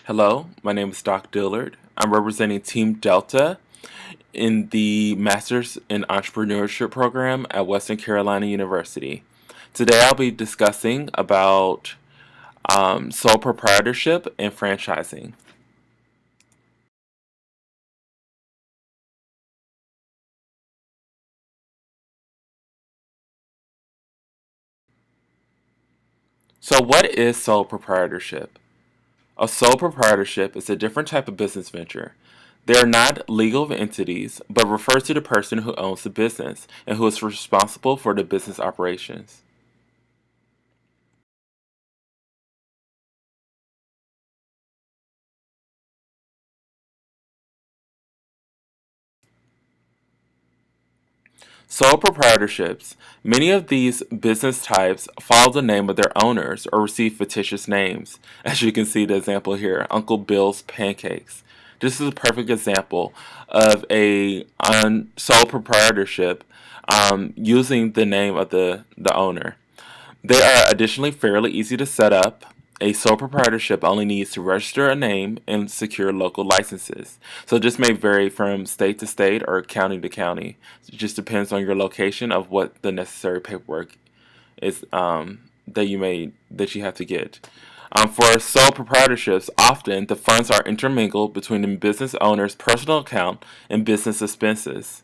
Hello, my name is Doc Dillard. I'm representing Team Delta in the Masters in Entrepreneurship program at Western Carolina University. Today I'll be discussing about sole proprietorship and franchising. So what is sole proprietorship? A sole proprietorship is a different type of business venture. They are not legal entities, but refers to the person who owns the business and who is responsible for the business operations. Sole proprietorships. Many of these business types follow the name of their owners or receive fictitious names. As you can see the example here, Uncle Bill's Pancakes. This is a perfect example of a sole proprietorship using the name of the owner. They are additionally fairly easy to set up. A sole proprietorship only needs to register a name and secure local licenses. So this may vary from state to state or county to county. It just depends on your location of what the necessary paperwork is that you have to get. For sole proprietorships, often the funds are intermingled between the business owner's personal account and business expenses.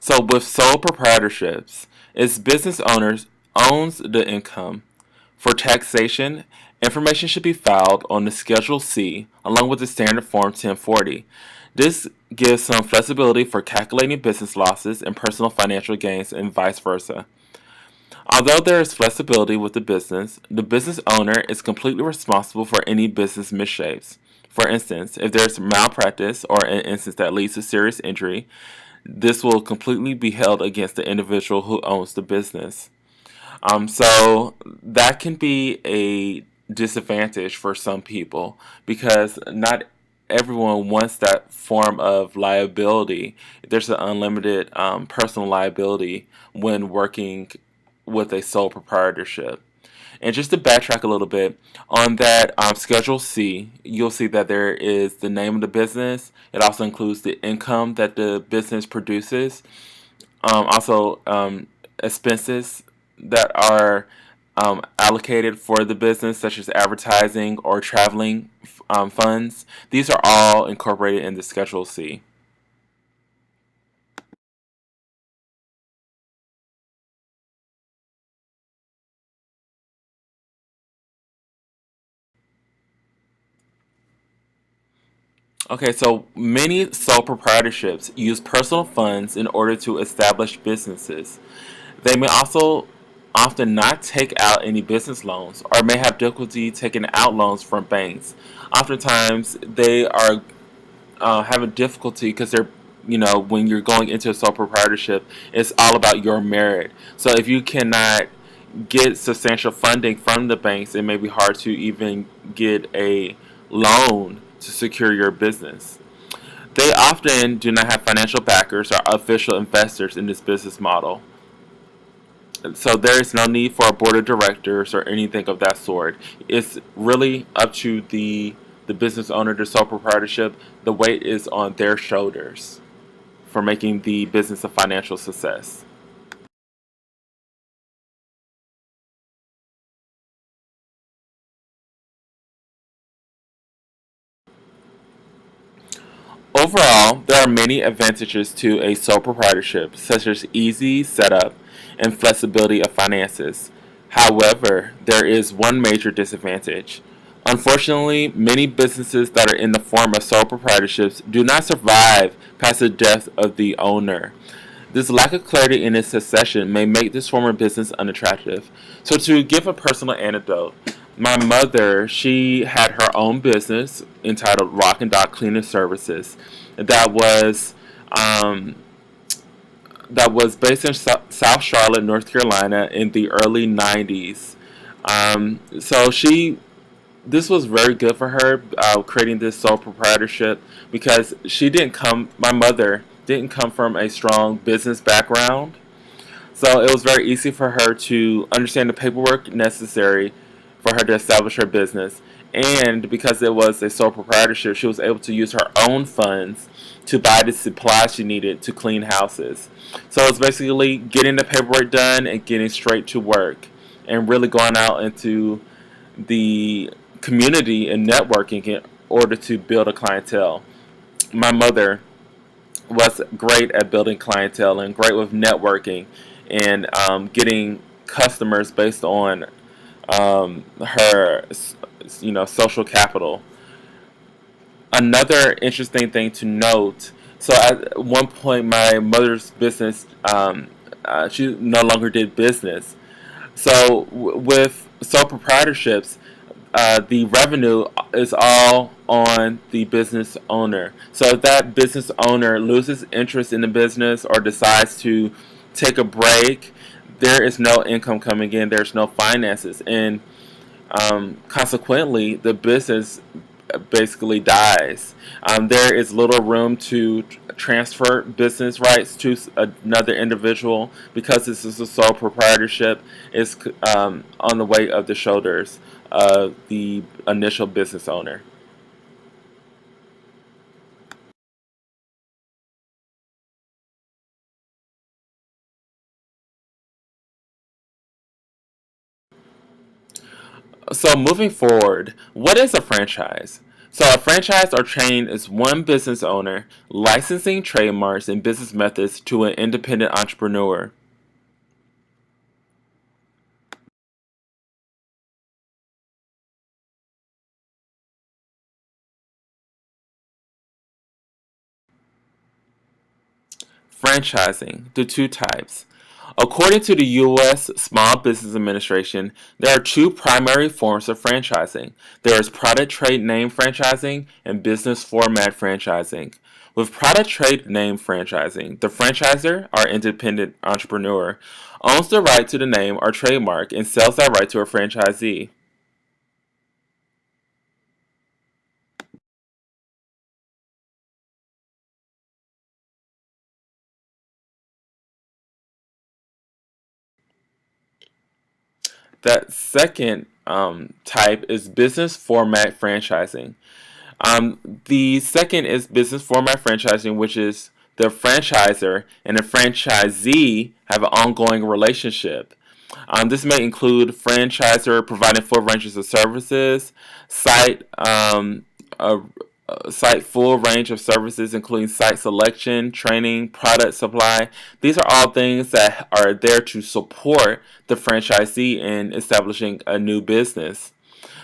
So with sole proprietorships, its business owners owns the income. For taxation, information should be filed on the Schedule C along with the standard Form 1040. This gives some flexibility for calculating business losses and personal financial gains and vice versa. Although there is flexibility with the business owner is completely responsible for any business misshapes. For instance, if there's malpractice or an instance that leads to serious injury, this will completely be held against the individual who owns the business. So that can be a disadvantage for some people because not everyone wants that form of liability. There's an unlimited personal liability when working with a sole proprietorship. And just to backtrack a little bit, on that Schedule C, you'll see that there is the name of the business. It also includes the income that the business produces. Also, expenses that are allocated for the business, such as advertising or traveling funds. These are all incorporated in the Schedule C. Okay, so many sole proprietorships use personal funds in order to establish businesses. They may also often not take out any business loans or may have difficulty taking out loans from banks. Oftentimes, they are having difficulty because when you're going into a sole proprietorship, it's all about your merit. So if you cannot get substantial funding from the banks, it may be hard to even get a loan to secure your business. They often do not have financial backers or official investors in this business model. So there is no need for a board of directors or anything of that sort. It's really up to the business owner, the sole proprietorship. The weight is on their shoulders for making the business a financial success. Overall, there are many advantages to a sole proprietorship, such as easy setup and flexibility of finances. However, there is one major disadvantage. Unfortunately, many businesses that are in the form of sole proprietorships do not survive past the death of the owner. This lack of clarity in its succession may make this form of business unattractive. So, to give a personal anecdote, my mother, she had her own business entitled Rock and Dock Cleaning Services that was um, that was based in South Charlotte, North Carolina, in the early '90s. So she this was very good for her, creating this sole proprietorship, because my mother didn't come from a strong business background. So it was very easy for her to understand the paperwork necessary for her to establish her business. And because it was a sole proprietorship, she was able to use her own funds to buy the supplies she needed to clean houses. So it's basically getting the paperwork done and getting straight to work and really going out into the community and networking in order to build a clientele. My mother was great at building clientele and great with networking and getting customers based on her, social capital. Another interesting thing to note. So at one point, my mother's business, she no longer did business. So with sole proprietorships, the revenue is all on the business owner. So if that business owner loses interest in the business or decides to take a break, there is no income coming in. There's no finances, and consequently, the business basically dies. There is little room to transfer business rights to another individual because this is a sole proprietorship. It's on the weight of the shoulders of the initial business owner. So moving forward, what is a franchise? So a franchise or chain is one business owner licensing trademarks and business methods to an independent entrepreneur. Franchising, the two types. According to the U.S. Small Business Administration, there are two primary forms of franchising. There is product trade name franchising and business format franchising. With product trade name franchising, the franchisor, or independent entrepreneur, owns the right to the name or trademark and sells that right to a franchisee. That second type is business format franchising. The second is business format franchising, which is the franchisor and the franchisee have an ongoing relationship. This may include franchisor providing full ranges of services, site a, site full range of services, including site selection, training, product supply. These are all things that are there to support the franchisee in establishing a new business.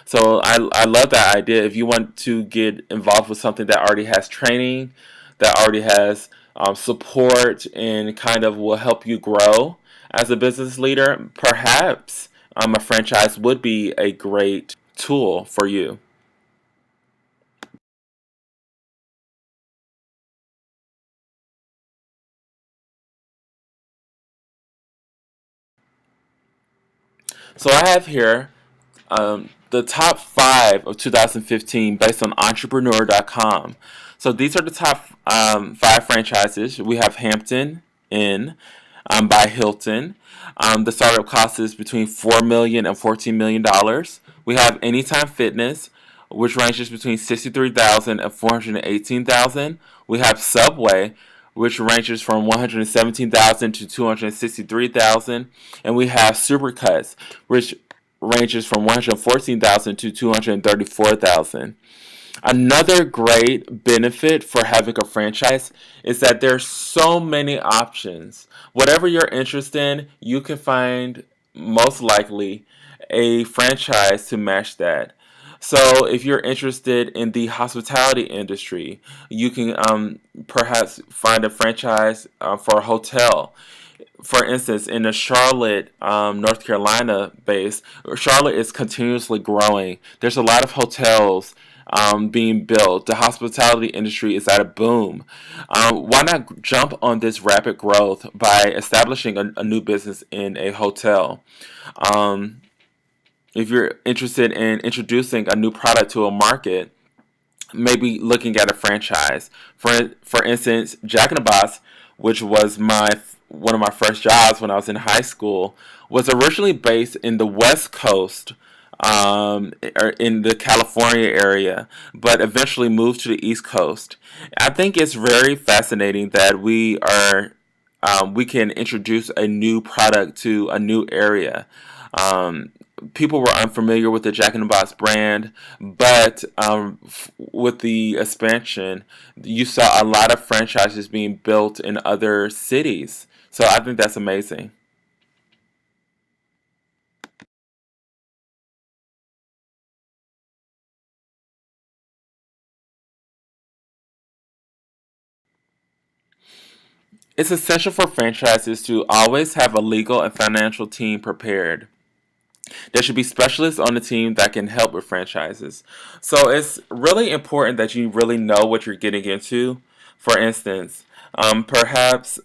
So I love that idea. If you want to get involved with something that already has training, that already has support, and kind of will help you grow as a business leader, perhaps a franchise would be a great tool for you. So I have here the top five of 2015 based on entrepreneur.com. So these are the top five franchises. We have Hampton Inn by Hilton. The startup cost is between $4 million and $14 million. We have Anytime Fitness, which ranges between 63,000 and 418,000. We have Subway, which ranges from 117,000 to 263,000, and we have Supercuts, which ranges from 114,000 to 234,000. Another great benefit for having a franchise is that there's so many options. Whatever you're interested in, you can find most likely a franchise to match that. So if you're interested in the hospitality industry, you can perhaps find a franchise for a hotel. For instance, in the Charlotte, North Carolina base, Charlotte is continuously growing. There's a lot of hotels being built. The hospitality industry is at a boom. Why not jump on this rapid growth by establishing a new business in a hotel? Um, if you're interested in introducing a new product to a market, maybe looking at a franchise. For instance, Jack in the Box, which was my one of my first jobs when I was in high school, was originally based in the West Coast, or in the California area, but eventually moved to the East Coast. I think it's very fascinating that we can introduce a new product to a new area. Um, People were unfamiliar with the Jack in the Box brand, but with the expansion, you saw a lot of franchises being built in other cities. So I think that's amazing. It's essential for franchises to always have a legal and financial team prepared. There should be specialists on the team that can help with franchises. So it's really important that you really know what you're getting into. For instance, perhaps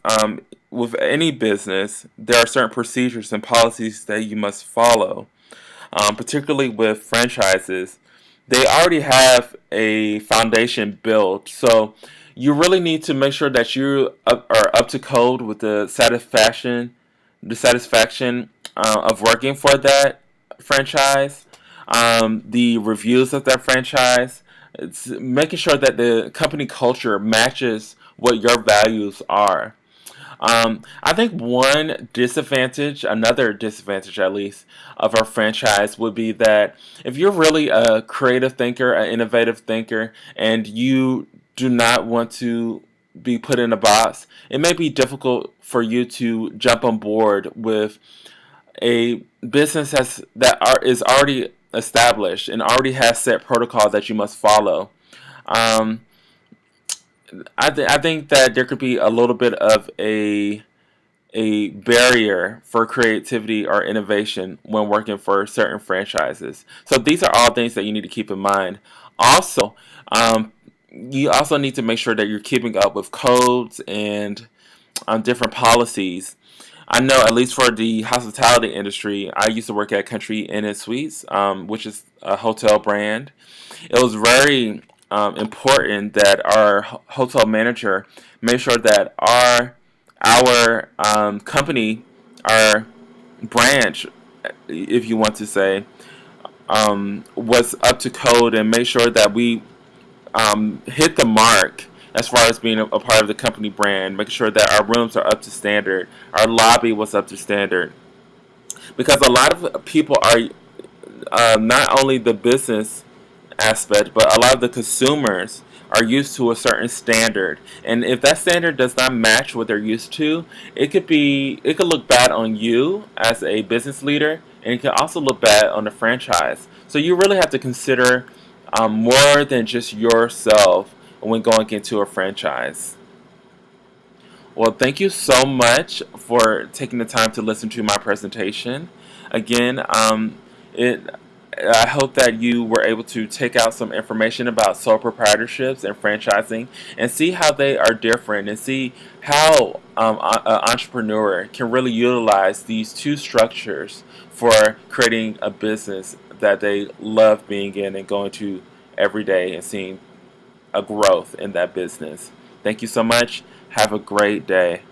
with any business, there are certain procedures and policies that you must follow, particularly with franchises. They already have a foundation built, so you really need to make sure that you are up to code with the satisfaction of working for that franchise, the reviews of that franchise. It's making sure that the company culture matches what your values are. I think another disadvantage at least, of our franchise would be that if you're really a creative thinker, an innovative thinker, and you do not want to be put in a box, it may be difficult for you to jump on board with a business is already established and already has set protocol that you must follow. Um, I think that there could be a little bit of a barrier for creativity or innovation when working for certain franchises. So these are all things that you need to keep in mind. Also, you also need to make sure that you're keeping up with codes and different policies. I know, at least for the hospitality industry, I used to work at Country Inn and Suites, which is a hotel brand. It was very important that our hotel manager made sure that our company, our branch, if you want to say, was up to code and made sure that we hit the mark as far as being a part of the company brand, making sure that our rooms are up to standard, our lobby was up to standard. Because a lot of people are not only the business aspect, but a lot of the consumers are used to a certain standard, and if that standard does not match what they're used to, it could look bad on you as a business leader, and it can also look bad on the franchise. So you really have to consider more than just yourself when going into a franchise. Well, thank you so much for taking the time to listen to my presentation. Again, it I hope that you were able to take out some information about sole proprietorships and franchising and see how they are different and see how an entrepreneur can really utilize these two structures for creating a business that they love being in and going to every day and seeing a growth in that business. Thank you so much. Have a great day.